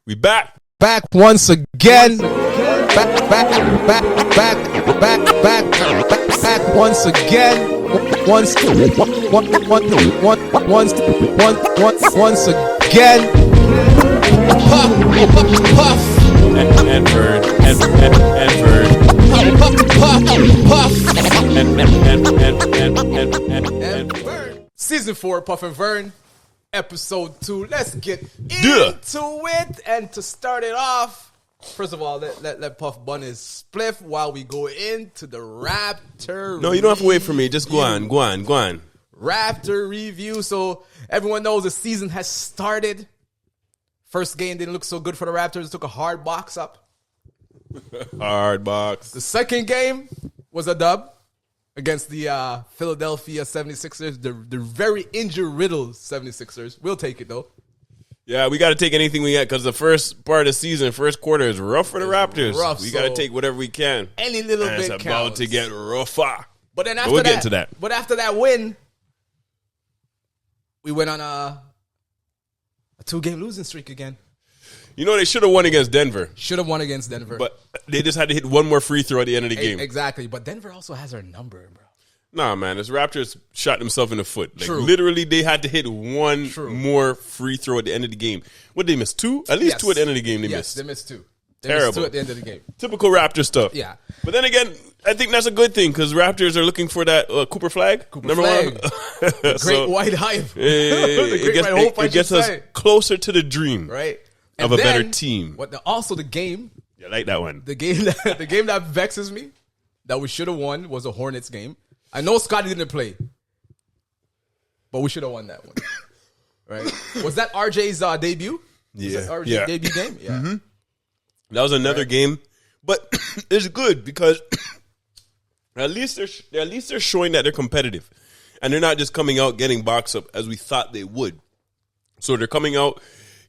We back. Back once again. Back once again. Once again. Puff And Vern. And Vern. Season 4, Puff and Vern. Episode 2. Let's get into it. And to start it off, first of all, let Puff bun his spliff while we go into the Raptor. No, you don't have to wait for me. Just go on. Raptor review. So everyone knows the season has started. First game didn't look so good for the Raptors. Took a hard box up. Hard box. The second game was a dub against the Philadelphia 76ers. The very injury-riddled 76ers. We'll take it, though. Yeah, we got to take anything we get because the first part of the season, first quarter, is rough for the Raptors. We got to take whatever we can. Any little bit it's counts. about to get rougher. But then we'll get into that. But after that win, we went on a 2-game losing streak again. You know, they should have won against Denver. Should have won against Denver. But they just had to hit one more free throw at the end of the game. Exactly. But Denver also has our number, bro. Nah, man. This Raptors shot themselves in the foot. Like, True. Literally, they had to hit one more free throw at the end of the game. What, they missed 2? At least 2 at the end of the game they missed. Yes, they missed 2. Terrible. Missed 2 at the end of the game. Typical Raptor stuff. Yeah. But then again, I think that's a good thing because Raptors are looking for that Cooper flag. Number one. Great white hype. It gets us closer to the dream. Right. Of a better team. Also, the game. You like that one. The game that vexes me, that we should have won, was a Hornets game. I know Scotty didn't play, but we should have won that one. Right? Was that RJ's debut? Yeah. Was that RJ's debut game? Yeah. Mm-hmm. That was another game. But it's good because at least they're showing that they're competitive. And they're not just coming out getting boxed up as we thought they would. So they're coming out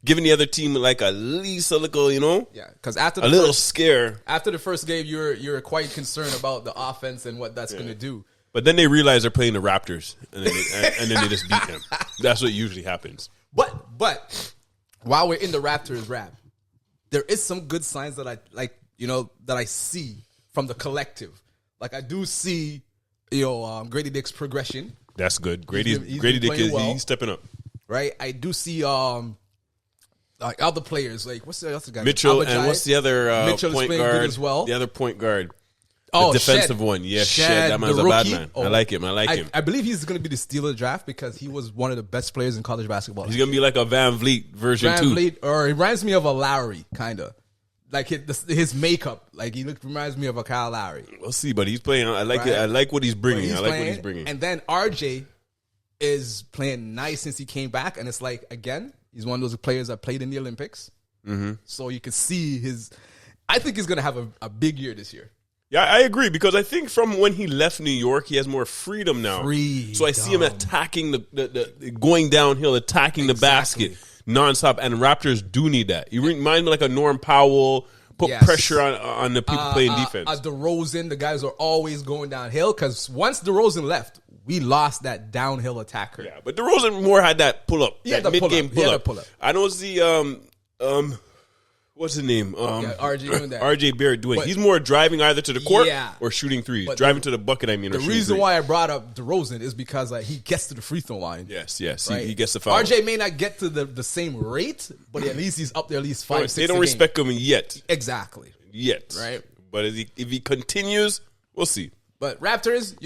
giving the other team like at least a little, Yeah, because after a little scare. After the first game, you're quite concerned about the offense and what that's going to do. But then they realize they're playing the Raptors, and then they just beat them. That's what usually happens. But while we're in the Raptors rap, there is some good signs that I like, that I see from the collective. Like I do see, Grady Dick's progression. That's good. Grady Dick he's stepping up. Right? I do see like other players, like what's the other guy? Mitchell, and what's the other point guard as well? The other point guard. The defensive one. Yeah, Shed. That man's a bad man. I like him. I believe he's going to be the steal of the draft because he was one of the best players in college basketball. He's going to be like a Van Vliet version 2. Or he reminds me of a Lowry, kind of. Like his makeup. Like reminds me of a Kyle Lowry. We'll see, but he's playing. I like it. I like what he's bringing. What he's bringing. And then RJ is playing nice since he came back. And it's like, again, he's one of those players that played in the Olympics. Mm-hmm. So you can see I think he's going to have a big year this year. Yeah, I agree because I think from when he left New York, he has more freedom now. So I see him attacking the going downhill, attacking the basket nonstop. And Raptors do need that. You remind me like a Norm Powell, put pressure on the people playing defense. DeRozan, the guys are always going downhill because once DeRozan left, we lost that downhill attacker. Yeah, but DeRozan more had that pull up, that mid game pull up. I don't see what's his name? RJ Barrett doing. He's more driving either to the court or shooting threes. But driving to the bucket, The reason why I brought up DeRozan is because he gets to the free throw line. Yes. Right? He gets the foul. RJ may not get to the same rate, but at least he's up there at least 5, 6 They don't respect him yet. Exactly. Yet. Right? But if he continues, we'll see. But Raptors,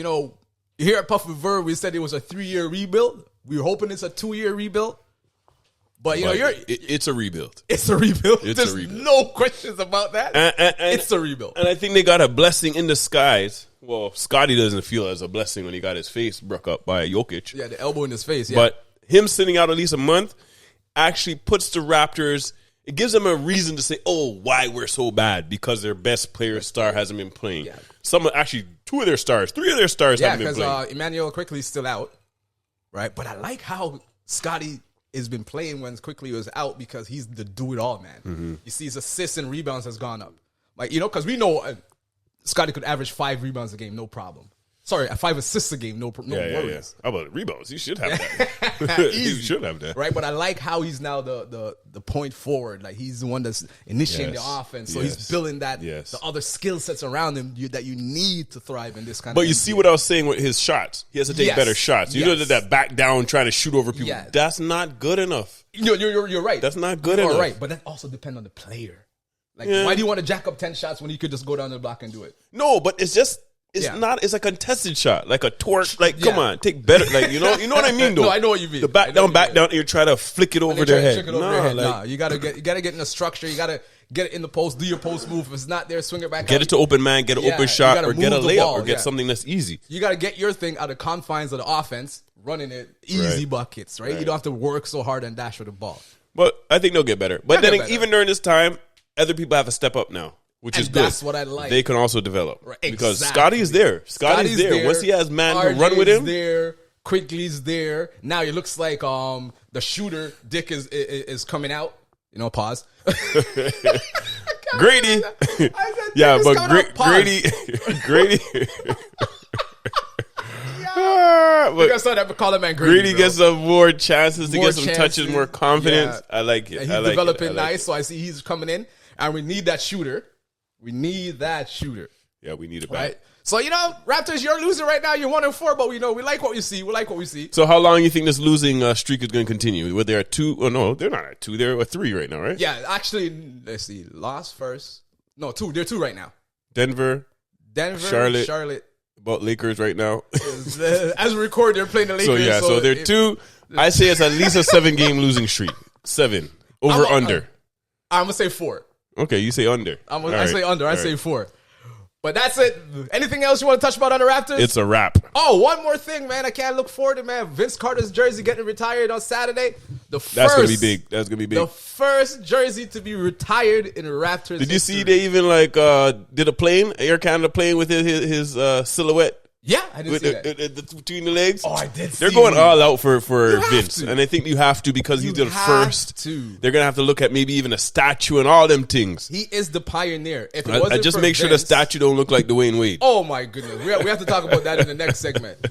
here at Puff and Vern, we said it was a 3-year rebuild. We were hoping it's a 2-year rebuild. But it's a rebuild. It's a rebuild. There's no questions about that. It's a rebuild. And I think they got a blessing in disguise. Well, Scotty doesn't feel it as a blessing when he got his face broke up by Jokic. Yeah, the elbow in his face. Yeah. But him sitting out at least a month actually puts the Raptors. It gives them a reason to say, why we're so bad because their best player star hasn't been playing. Yeah. 2 of their stars, 3 of their stars haven't been playing. Yeah, because Emmanuel Quickly is still out, right? But I like how Scotty has been playing when Quickly was out because he's the do-it-all man. Mm-hmm. You see his assists and rebounds has gone up. Like, because we know Scotty could average 5 rebounds a game, no problem. Sorry, 5 assists a game. No worries. How about rebounds? You should have that. You should have that. Right, but I like how he's now the point forward. Like, he's the one that's initiating the offense. So he's building the other skill sets around him that you need to thrive in this kind of. But you see what I was saying with his shots. He has to take better shots. You know that back down trying to shoot over people. Yeah. That's not good enough. You're right. That's not good enough. You're right, but that also depends on the player. Like, why do you want to jack up 10 shots when you could just go down the block and do it? No, but it's just. Not. It's a contested shot, like a torque. Like, come on, take better. Like, you know what I mean. Though. No, I know what you mean. The back down. You try to flick it over their head. Nah, you gotta get in the structure. You gotta get it in the post. Do your post move. If it's not there, swing it back. Get it to open man. Get an open shot, or get a layup, or get something that's easy. You gotta get your thing out of confines of the offense, running it easy buckets. Right? You don't have to work so hard and dash for the ball. But I think they'll get better. But then even during this time, other people have to step up now. Which is good. That's what I like. They can also develop. Right. Because Scotty is there. Scotty's there. Once he has man to run with him. There. Quigley's there. Now it looks like the shooter, Dick, is coming out. You know, pause. Grady. Yeah, but Grady. We gotta start to call him man Grady gets some more chances to get some touches, more confidence. Yeah. I like it. And he's developing nice, so I see he's coming in. And we need that shooter. Yeah, we need it back. Right? So, Raptors, you're losing right now. You're 1-4, but we like what we see. So how long do you think this losing streak is going to continue? Were they at 2? Oh, no, they're not at 2. They're at 3 right now, right? Yeah, actually, let's see. Lost first. No, 2. They're 2 right now. Denver, Charlotte. About Lakers right now. As we record, they're playing the Lakers. So they're 2. I say it's at least a 7-game losing streak. 7. Under. I'm going to say 4. Okay, you say under. I say under. I say 4. But that's it. Anything else you want to touch about on the Raptors? It's a wrap. Oh, one more thing, man. I can't look forward to, man. Vince Carter's jersey getting retired on Saturday. That's going to be big. The first jersey to be retired in Raptors Did you see they even did a plane, Air Canada plane with his silhouette? Yeah, I did see that. Between the legs. Oh, I did see They're going all out for Vince. And I think you have to because he's the first. They're going to have to look at maybe even a statue and all them things. He is the pioneer. If it I just make sure the statue don't look like Dwayne Wade. Oh, my goodness. We have to talk about that in the next segment.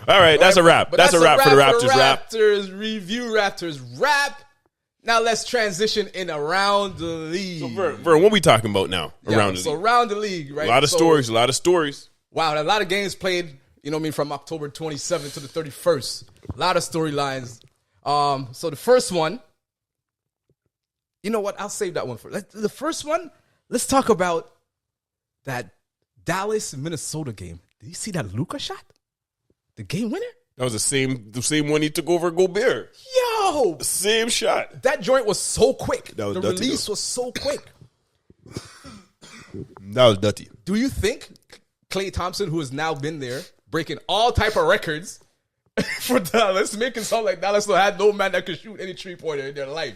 All right, that's a wrap. That's a wrap for the Raptors wrap. Raptors wrap. Now let's transition in around the league. So, Vern, what are we talking about now around the league? So around the league, right? A lot of stories. Wow, a lot of games played, from October 27th to the 31st. A lot of storylines. So the first one, you know what? I'll save that one for the first one. Let's talk about that Dallas-Minnesota game. Did you see that Luka shot? The game winner? That was the same one he took over Gobert. Yo! The same shot. That joint was so quick. The release was so quick. That was dirty. Do you think Klay Thompson, who has now been there, breaking all type of records for Dallas, making something like Dallas had no man that could shoot any 3-pointer in their life?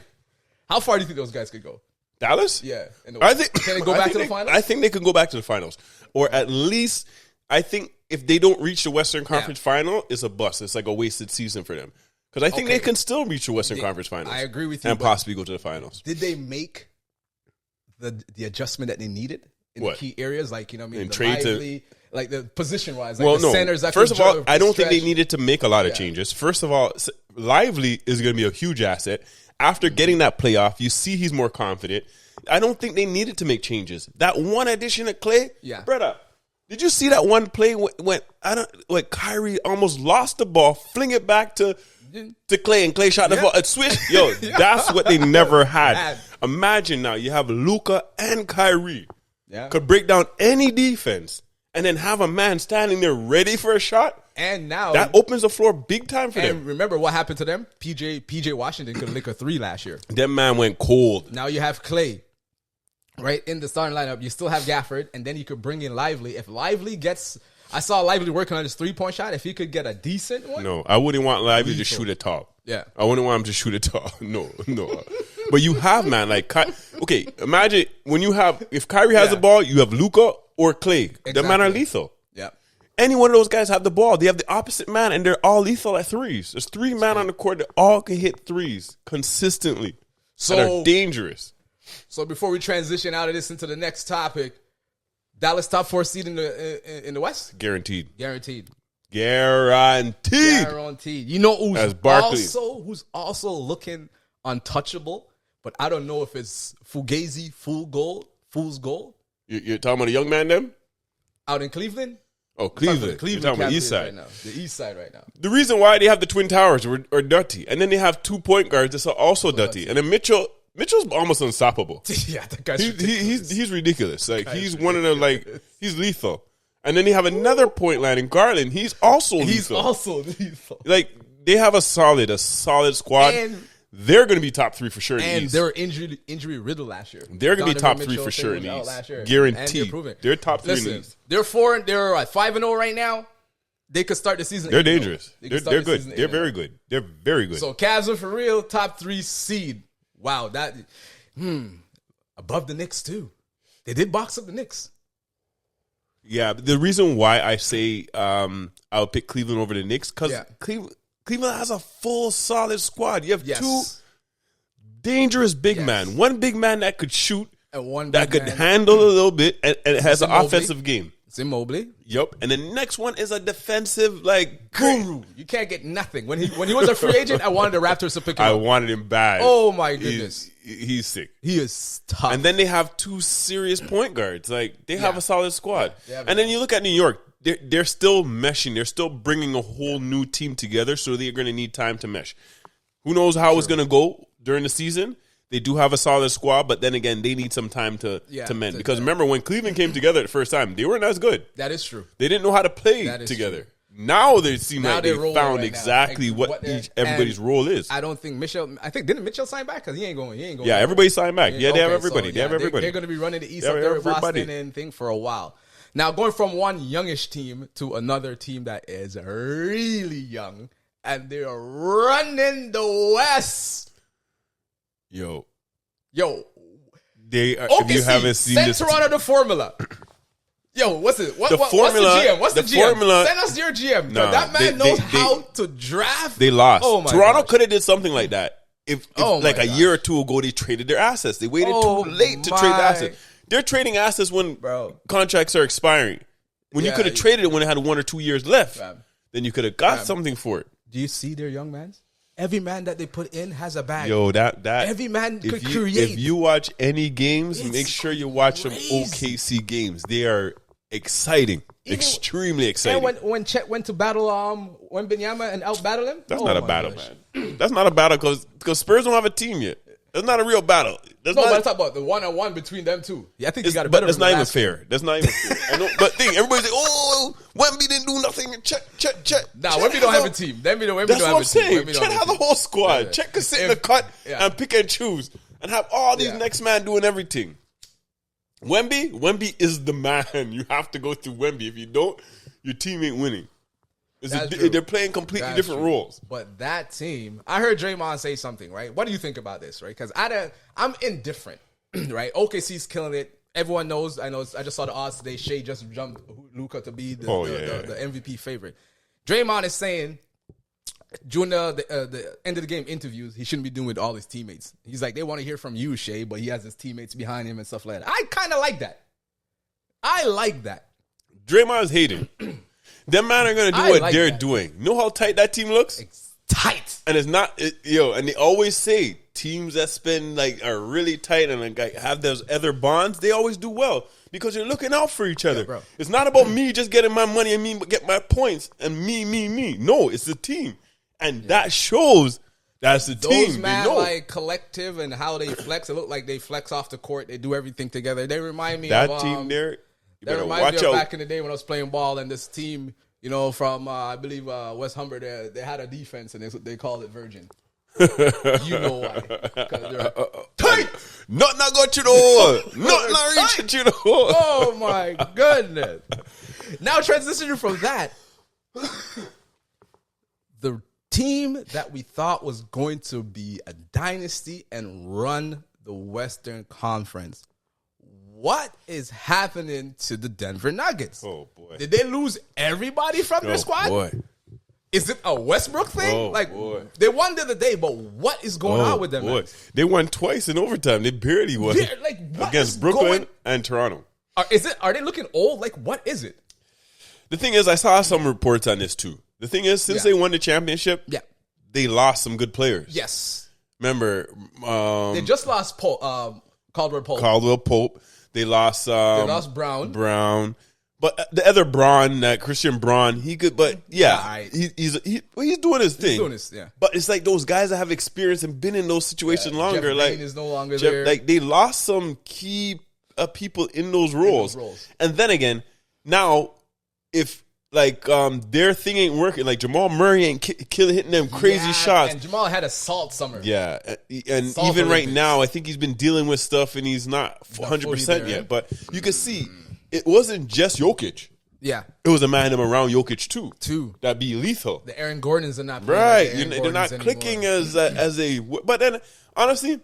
How far do you think those guys could go? Dallas? Yeah. Can they go back to the finals? I think they can go back to the finals. Or at least, I think if they don't reach the Western Conference final, it's a bust. It's like a wasted season for them. Because I think they can still reach the Western Conference finals. I agree with you. And possibly go to the finals. Did they make the adjustment that they needed in the key areas? Like, like the position-wise. Like the centers. First of all, I don't think they needed to make a lot of changes. First of all, Lively is going to be a huge asset. After getting that playoff, you see he's more confident. I don't think they needed to make changes. That one addition of Klay, brother, did you see that one play when Kyrie almost lost the ball, fling it back to Klay, and Klay shot the ball, switch? Yo, that's what they never had. Imagine now you have Luka and Kyrie could break down any defense, and then have a man standing there ready for a shot. And now that opens the floor big time for them. And remember what happened to them? PJ Washington could lick a 3 last year. That man went cold. Now you have Klay, right, in the starting lineup. You still have Gafford, and then you could bring in Lively. If Lively gets, I saw Lively working on his 3-point shot. If he could get a decent one, no, I wouldn't want Lively to shoot it tall. Yeah, I wouldn't want him to shoot it tall. No. But you have okay. Imagine if Kyrie has the ball, you have Luka or Klay. Exactly. The man are lethal. Yeah. Any one of those guys have the ball. They have the opposite man, and they're all lethal at threes. There's 3 men on the court that all can hit threes consistently. So they're dangerous. So before we transition out of this into the next topic, Dallas top 4 seed in the West? Guaranteed. Guaranteed. You know who's also looking untouchable, but I don't know if it's Fugazi, Fool's Gold. You're talking about a young man, them? Out in Cleveland? Oh, Cleveland. Cleveland. You're talking about East Side. Right now. The East Side right now. The reason why they have the Twin Towers are dirty, and then they have 2 point guards that's also dirty. And then Mitchell's almost unstoppable. Yeah, that guy's he's ridiculous. Like he's one of the he's lethal. And then they have another point line in Garland. He's also lethal. Like they have a solid squad. And they're going to be top 3 for sure. And they were injury riddled last year. They're going to be top 3 for sure in the East. Guaranteed. They're top 3 in the East. They're 5-0 right now. They could start the season. They're dangerous. They're good. They're very good. They're very good. So Cavs are for real top 3 seed. Wow, that above the Knicks too. They did box up the Knicks. Yeah, the reason why I say I'll pick Cleveland over the Knicks because Cleveland has a full solid squad. You have 2 dangerous big men. One big man that could shoot, and one that could handle a little bit, and it has an offensive game. It's Mobley. Yep. And the next one is a defensive guru. You can't get nothing. When he was a free agent, I wanted the Raptors to pick him up. I wanted him bad. Oh my goodness. He's sick. He is tough. And then they have 2 serious point guards. They have a solid squad. And then you look at New York. They're still meshing. They're still bringing a whole new team together, so they're going to need time to mesh. Who knows how it's going to go during the season? They do have a solid squad, but then again, they need some time to mend. Because remember, when Cleveland came together the first time, they weren't as good. That is true. They didn't know how to play together. True. Now they seem like they found right exactly what everybody's role is. I don't think didn't Mitchell sign back? Because he ain't going. Yeah, everybody signed back. Yeah, they have everybody. They're going to be running the East up there with Boston and thing for a while. Now, going from one youngish team to another team that is really young, and they're running the West. Yo. They are, if you haven't seen this, Toronto the formula. Yo, what's it? What's the GM? What's the GM? Formula, send us your GM. No, that man knows how to draft. They lost. Oh my Toronto could have did something like that. If a year or 2 ago they traded their assets. They waited too late to trade the assets. They're trading assets when contracts are expiring. When you could have traded it when it had 1 or 2 years left, then you could have got something for it. Do you see their young man? Every man that they put in has a bag. Yo, that every man could create. If you watch any games, make sure you watch some OKC games. They are exciting, extremely exciting. And when Chet went to battle Wembanyama and out battle him, that's not a battle, man. That's not a battle because Spurs don't have a team yet. That's not a real battle. But I'm talking about the 1-on-1 between them two. Yeah, I think you got a better. But that's not even fair. That's not even fair. But everybody's like, "Oh, Wemby didn't do nothing." Chet. Nah, Wemby don't have a team. Wemby don't have a team. That's what I'm saying. Chet has a whole squad. Chet could sit in the cut and pick and choose and have all these next man doing everything. Wemby is the man. You have to go through Wemby. If you don't, your team ain't winning. They're playing completely different roles. But that team, I heard Draymond say something, right? What do you think about this, right? Because I'm indifferent, right? OKC's killing it. Everyone knows. I just saw the odds today. Shea just jumped Luka to be the MVP favorite. Draymond is saying during the end of the game interviews, he shouldn't be doing with all his teammates. He's like, they want to hear from you, Shea, but he has his teammates behind him and stuff like that. I kind of like that. I like that. Draymond's hating. Them man are going to do what they're doing. You know how tight that team looks? It's tight. And it's not, and they always say teams that are really tight and have those other bonds, they always do well because you're looking out for each other. Bro. It's not about me just getting my money and me get my points and me. No, it's the team. And that shows that's the team. Those man collective and how they flex. It look like they flex off the court. They do everything together. They remind me of that team there. That reminds me of back in the day when I was playing ball and this team, from I believe West Humber, they had a defense and they called it Virgin. You know why? Tight. Not got you the hole. Not reaching you the hole. Oh my goodness! Now transitioning from that, the team that we thought was going to be a dynasty and run the Western Conference. What is happening to the Denver Nuggets? Oh, boy. Did they lose everybody from their squad? Boy. Is it a Westbrook thing? Boy. They won the other day, but what is going on with them? Boy. They won twice in overtime. They barely won What against Brooklyn and Toronto. Are they looking old? Like, what is it? The thing is, I saw some reports on this too. The thing is, since they won the championship, they lost some good players. Yes. Remember, they just lost Caldwell Pope. They lost Brown. But the other Braun, that Christian Braun, he could. But he's doing his thing. He's doing his, But it's like those guys that have experience and been in those situations longer. Jeff like Green is no longer there. Like they lost some key people in those roles. And then again, now if their thing ain't working, like Jamal Murray ain't hitting them crazy shots. And Jamal had a salt summer. Yeah, and salt even right now, I think he's been dealing with stuff and he's not 100% yet. But you can see it wasn't just Jokic. Yeah, it was a man around Jokic too. That'd be lethal. The Aaron Gordons are not playing right. They're not clicking as a. But then honestly,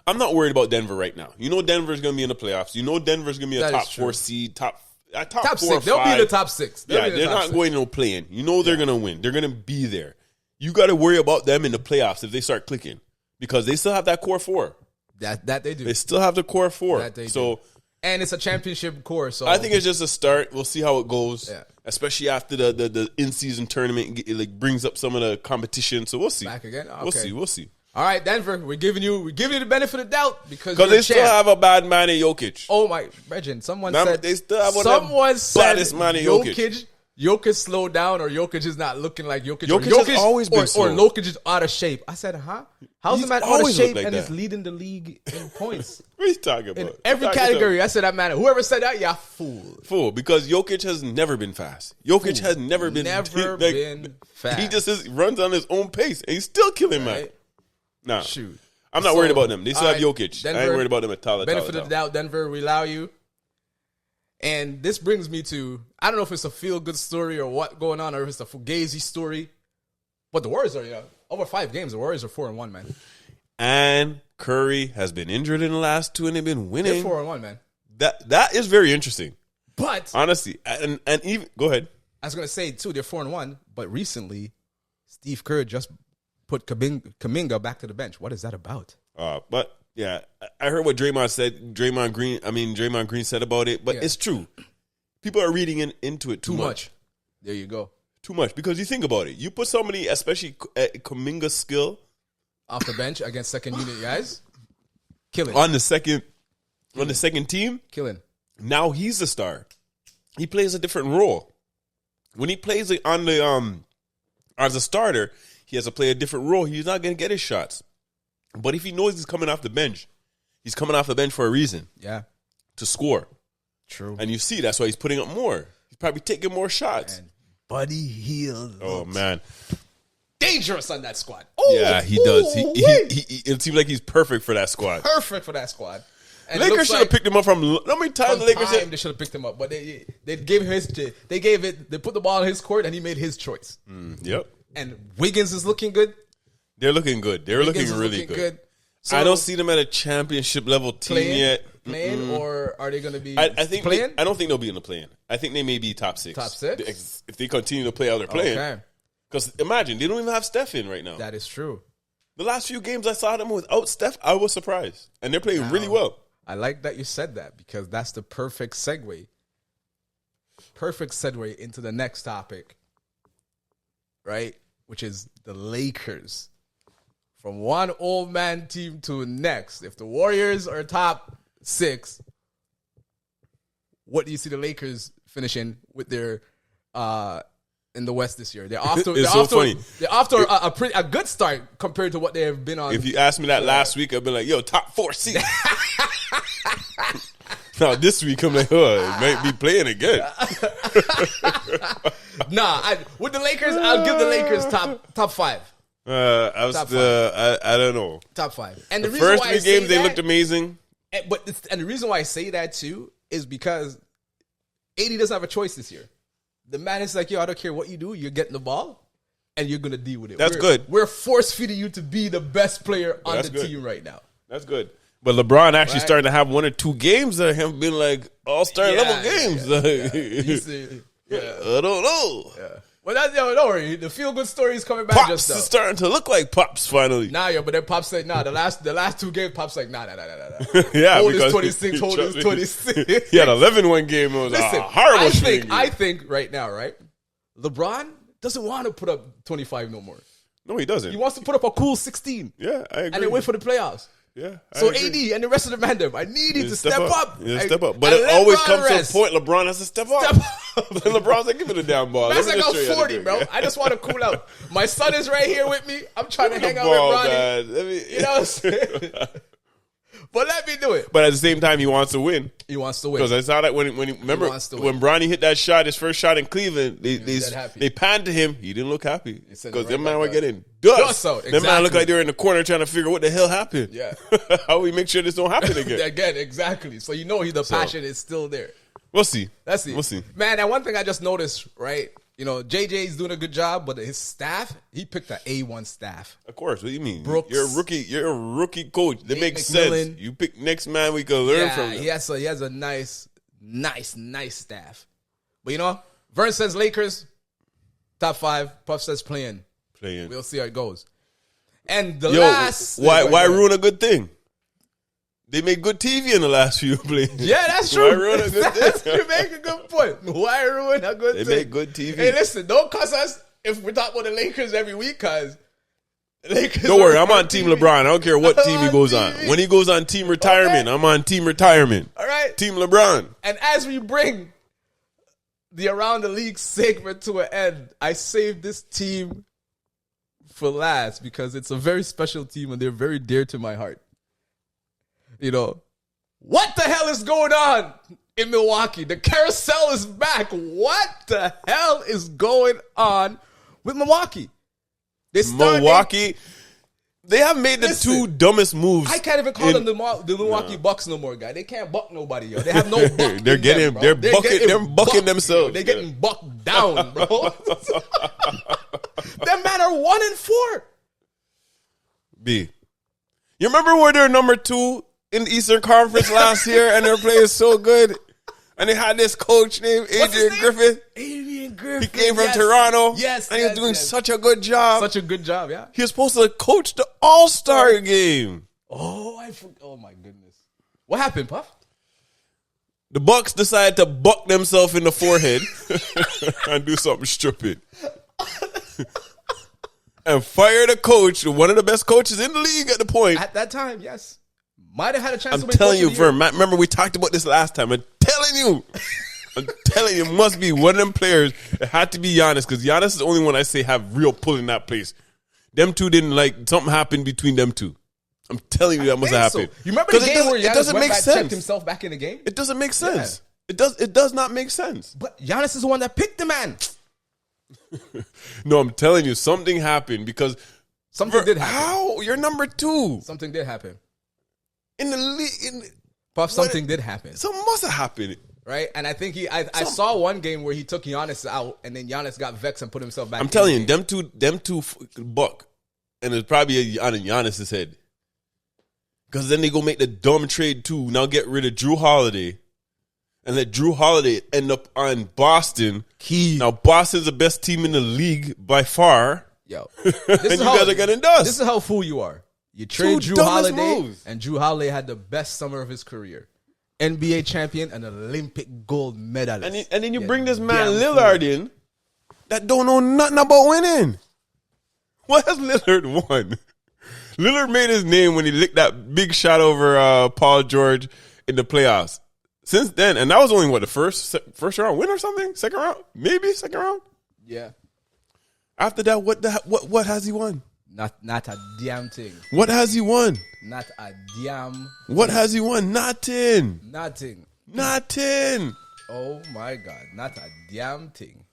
I'm not worried about Denver right now. You know Denver's going to be in the playoffs. You know Denver's going to be a top 4 seed, top 4 or 5. They'll be in the top 6. They're not going to no play-in. You know they're going to win. They're going to be there. You got to worry about them in the playoffs if they start clicking because they still have that core 4. That they do. They still have the core 4. That they do. And it's a championship core. So I think it's just a start. We'll see how it goes, especially after the in-season tournament it brings up some of the competition. So we'll see. Back again? Okay. We'll see. All right, Denver, we're giving you the benefit of the doubt because they still have a bad man in Jokic. Oh my, Regin, someone said they still have baddest man in Jokic. Jokic slowed down, or Jokic is not looking like Jokic. Jokic has always been slow. Or Jokic is out of shape. I said, huh? How's the man out of shape and is leading the league in points? What are you talking about? In every category, I said that man. Whoever said that, fool, because Jokic has never been fast. Jokic has never been fast. He just runs on his own pace, and he's still killing man. Nah, shoot. I'm not worried about them. They still have Jokic. Denver, I ain't worried about them at all. Benefit of the doubt, Denver, we allow you. And this brings me to, I don't know if it's a feel-good story or what going on, or if it's a Fugazi story. But the Warriors are, over 5 games, the Warriors are 4-1, man. And Curry has been injured in the last 2, and they've been winning. They're 4-1, man. That is very interesting. But honestly, and even go ahead. I was gonna say too, they're 4-1, but recently Steve Kerr just put Kuminga back to the bench. What is that about? But yeah, I heard what Draymond said. Draymond Green said about it, but it's true. People are reading into it too much. There you go. Too much, because you think about it. You put somebody, especially Kuminga's skill, off the bench against second unit guys, killing on the second team, killing. Now he's the star. He plays a different role. When he plays on the as a starter, he has to play a different role. He's not going to get his shots. But if he knows he's coming off the bench, he's coming off the bench for a reason. Yeah, to score. True. And you see that's why he's putting up more. He's probably taking more shots. And Buddy Hield. Oh man, dangerous on that squad. Ooh, yeah, he does. He it seems like he's perfect for that squad. Perfect for that squad. And Lakers should have picked him up from how many times the Lakers they should have picked him up, but they gave him they put the ball in his court and he made his choice. Yep. And Wiggins is looking good. They're looking good. They're looking really good. So I don't see them at a championship level team yet. Playing, or are they going to be? I think playing. I don't think they'll be in the play-in. I think they may be top 6. Top 6 if they continue to play how they're playing. Because imagine they don't even have Steph in right now. That is true. The last few games I saw them without Steph, I was surprised, and they're playing really well. I like that you said that because that's the perfect segue. Perfect segue into the next topic, right? Which is the Lakers. From one old man team to next. If the Warriors are top 6, what do you see the Lakers finishing with their in the West this year? They're off to funny. They're off to a good start compared to what they have been on. If you asked me that last week, I'd be like, "Yo, top 4 seed." Now this week I'm like, it might be playing again. With the Lakers, I'll give the Lakers top 5. I don't know. Top 5. And the first 3 games they looked amazing. And the reason why I say that too is because AD doesn't have a choice this year. The man is like, yo, I don't care what you do, you're getting the ball and you're gonna deal with it. That's good. We're force feeding you to be the best player on the team right now. That's good. But LeBron actually starting to have 1 or 2 games of him being like all-star level games. I don't know. Well, don't worry. The feel good story is coming back Pops just now. is starting to look like Pops finally. Nah, yo, but then Pops said, nah, the last 2 games, Pops like, nah. Yeah, hold because is 26, hold is 26. He had 11 one game. It was Listen, a horrible shooting game. I think right now, right? LeBron doesn't want to put up 25 no more. No, he doesn't. He wants to put up a cool 16. Yeah, I agree. And then wait for the playoffs. Yeah, So AD and the rest of the mandem, I need him to step up. Yeah, step up. But it always comes to a point LeBron has to step up. And LeBron's like, give it a damn ball. That's like I'm 40, bro. I just want to cool out. My son is right here with me. I'm trying to hang out with Bronny. You know what I'm saying? But let me do it. But at the same time, he wants to win. He wants to win. Because I saw that when remember when Bronny hit that shot, his first shot in Cleveland, they panned to him. He didn't look happy because them man were getting dust. Them man look like they're in the corner trying to figure what the hell happened. Yeah, how we make sure this don't happen again? Exactly. So you know the passion is still there. We'll see. Let's see. We'll see. Man, and one thing I just noticed, right? You know, JJ's doing a good job, but his staff, he picked an A1 staff. Of course. What do you mean? Brooks, you're a rookie coach. That makes McMillan. sense. You pick next man we can learn from. He has a nice staff. But you know, Vern says Lakers, top 5. Puff says playing. We'll see how it goes. And why ruin a good thing? They made good TV in the last few plays. Yeah, that's true. Why ruin a good thing? You make a good point. Why ruin a good thing? They make good TV. Hey, listen, don't cuss us if we're talking about the Lakers every week, because Lakers. Don't worry, I'm on Team LeBron. I don't care what team he goes on. When he goes on Team Retirement, I'm on Team Retirement. All right. Team LeBron. And as we bring the Around the League segment to an end, I saved this team for last because it's a very special team and they're very dear to my heart. You know, what the hell is going on in Milwaukee? The carousel is back. What the hell is going on with Milwaukee? Milwaukee, they have made the 2 dumbest moves. I can't even call them the Milwaukee Bucks no more, guy. They can't buck nobody, yo. They have no buck. They're bucking themselves. They're getting bucked down, bro. Them men are 1-4. B. You remember where they're number 2 in the Eastern Conference last year and they're playing so good? And they had this coach named Adrian Griffin. Adrian Griffin. He came from Toronto. Yes. And he was doing such a good job. Such a good job, yeah. He was supposed to coach the All-Star game. Oh, oh my goodness. What happened, Puff? The Bucks decided to buck themselves in the forehead and do something stupid. And fire the coach, one of the best coaches in the league at the point. At that time, yes. Might have had a chance to I'm win. telling you, Vern, remember we talked about this last time. I'm telling you, it must be one of them players. It had to be Giannis, because Giannis is the only one I say have real pull in that place. Them two didn't something happened between them two. I'm telling you that must have happened. So. You remember the game where Giannis checked himself back in the game? It doesn't make sense. Yeah. It does not make sense. But Giannis is the one that picked the man. No, I'm telling you, something happened because something did happen. How? You're number 2. Something did happen. In the league. Puff, something did happen. Something must have happened. Right? And I think I saw one game where he took Giannis out and then Giannis got vexed and put himself back. I'm telling you, them two buck. And it's probably on Giannis' head. Because then they go make the dumb trade too. Now get rid of Drew Holiday. And let Drew Holiday end up on Boston. Key. Now Boston's the best team in the league by far. Yo. And you guys are getting dust. This is how fool you are. You trade Drew Holiday, and Drew Holiday had the best summer of his career. NBA champion and Olympic gold medalist. And then you bring this man Lillard in that don't know nothing about winning. What has Lillard won? Lillard made his name when he licked that big shot over Paul George in the playoffs. Since then, and that was only the first round win or something? Second round? Maybe second round? Yeah. After that, what has he won? Not a damn thing. What has he won? Not a damn. What has he won? Nothing. Oh my God. Not a damn thing.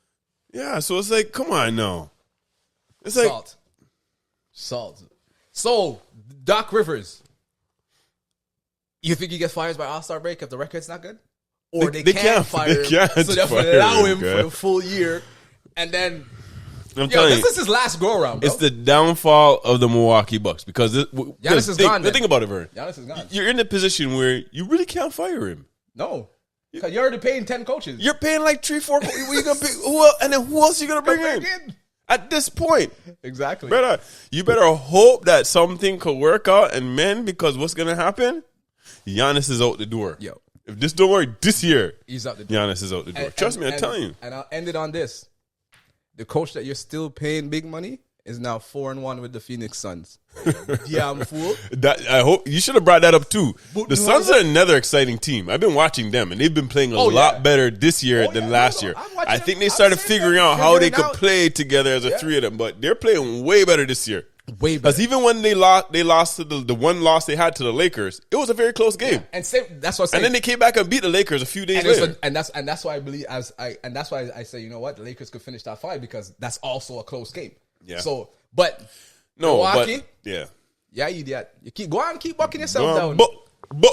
Yeah, so it's like, come on now. It's Salt. So, Doc Rivers. You think he gets fired by All-Star break if the record's not good? Or they can't fire him, so they'll allow him for the full year. And then, this is his last go-around, bro. It's the downfall of the Milwaukee Bucks. Because Giannis is gone. Think about it, Vern. Giannis is gone. You're in a position where you really can't fire him. No. Because you're already paying 10 coaches. You're paying like 3-4. Who you gonna pick? Who else, and then who else you gonna bring in? At this point, exactly. Brother, you better hope that something could work out. And men, because what's gonna happen? Giannis is out the door. Yo, if this don't work this year, he's out the door. Giannis is out the door. Trust me, I'm telling you. And I'll end it on this: the coach that you're still paying big money is now 4-1 with the Phoenix Suns. Damn fool. I hope you should have brought that up too. But the Suns are another exciting team. I've been watching them, and they've been playing a lot better this year than last year. I think they started figuring out how they could play together as a three of them, but they're playing way better this year. Way better. Because even when they lost to the one loss they had to the Lakers, it was a very close game. And that's what I'm saying. And then they came back and beat the Lakers a few days later. And that's why I believe and that's why I say, you know what, the Lakers could finish top 5 because that's also a close game. Yeah. So, but no, Milwaukee, but yeah. Yeah, you idiot. You keep bucking yourself down.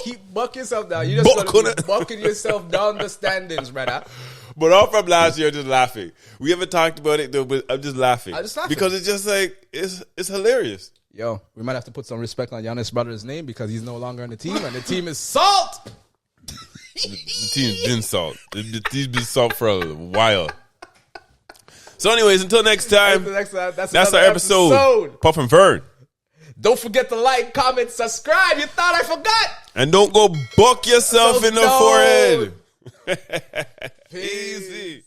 Keep bucking yourself down. You just gonna be bucking yourself down the standings, brother. But all from last year, just laughing. We haven't talked about it though, but I'm just laughing. Because it's just like it's hilarious. Yo, we might have to put some respect on Giannis' brother's name because he's no longer on the team, and the team is salt. The team's been salt. The team's been salt for a while. So, anyways, until next time. That's our episode. Puff and Vern. Don't forget to like, comment, subscribe. You thought I forgot. And don't go buck yourself in the forehead. Easy.